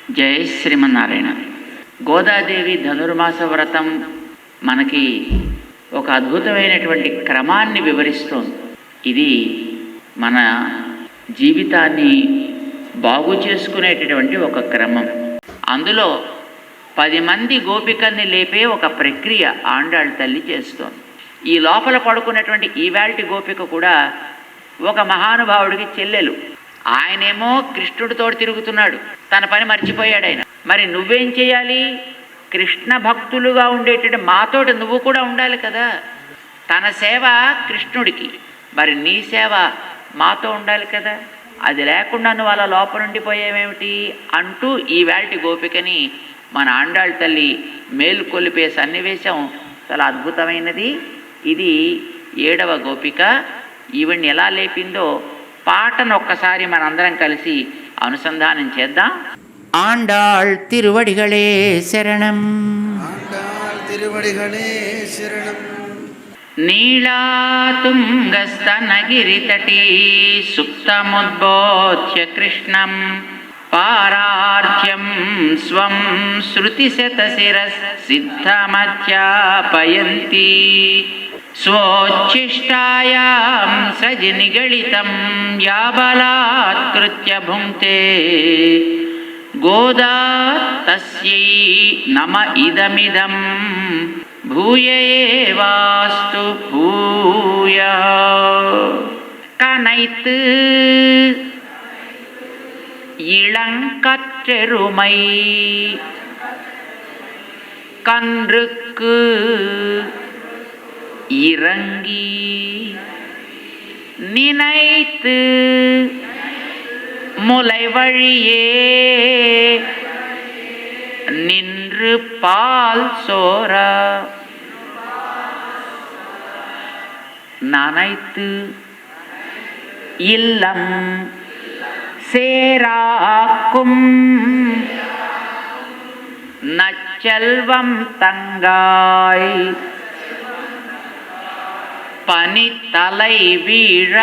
జై శ్రీమన్నారాయణ. గోదాదేవి ధనుర్మాస వ్రతం మనకి ఒక అద్భుతమైనటువంటి క్రమాన్ని వివరిస్తోంది. ఇది మన జీవితాన్ని బాగు చేసుకునేటటువంటి ఒక క్రమం. అందులో 10 మంది గోపికల్ని లేపే ఒక ప్రక్రియ ఆండాళ్ళ తల్లి చేస్తోంది. ఈ లోపల పడుకున్నటువంటి ఈవాల్టి గోపిక కూడా ఒక మహానుభావుడికి చెల్లెలు. ఆయనేమో కృష్ణుడితో తిరుగుతున్నాడు, తన పని మర్చిపోయాడు ఆయన. మరి నువ్వేం చేయాలి? కృష్ణ భక్తులుగా ఉండేటటువంటి మాతోటి నువ్వు కూడా ఉండాలి కదా. తన సేవ కృష్ణుడికి, మరి నీ సేవ మాతో ఉండాలి కదా. అది లేకుండా నువ్వు అలా లోపల ఉండిపోయావేమిటి అంటూ ఈ వేల్టి గోపికని మన ఆండాళ్ళ తల్లి మేలుకొలిపే సన్నివేశం చాలా అద్భుతమైనది. ఇది 7వ గోపిక. ఈవిడ్ని ఎలా లేపిందో పాటను ఒక్కసారి మనందరం కలిసి అనుసంధానం చేద్దాం. ஆண்டாள் திருவடிகளே சரணம். ஆண்டாள் திருவடிகளே சரணம். నీళాతుంగస్తనగిరితటీ సుప్తముద్బోధ్య కృష్ణం పారార్థ్యం స్వం శృతిశతశిరసిద్ధమధ్యాపయంతి స్వోచ్ఛిష్టాయాం సజి నిగళితం యా బలాత్కృత్య భుంక్తే గోదా తస్యై నమ ఇదమిదం భూయ ఏవాస్తు భూయ. கனைத்து இளங்கற்றெருமை கன்றுக்கு இறங்கி நினைத்து முலை வழியே நின்று பால் சோர நனைத்து இல்லம் சேராக்கும் நச்செல்வம் தங்காய் பனித்தலை வீழ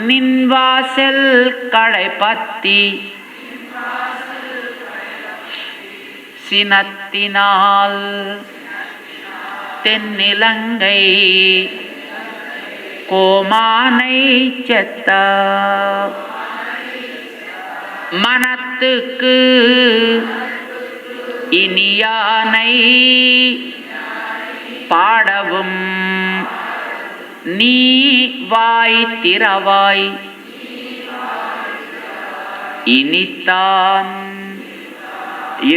நின்வாசல் களைபத்தி சினத்தினால் தென்னிலங்கை கோமானை செத்த மனத்துக்கு இனியானை பாடவும் நீ வாய் திறவாய் இனித்தான்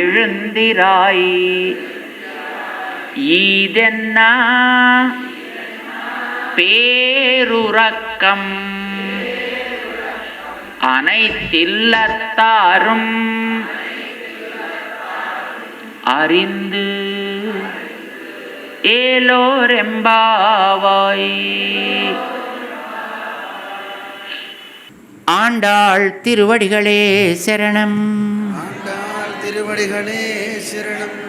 எழுந்திராய் ஈதென்ன பேருறக்கம் அனைத்தில்லத்தாரும் அறிந்து ஏலோரெம்பாவாய். ஆண்டாள் திருவடிகளே சரணம். ஆண்டாள் திருவடிகளே சரணம்.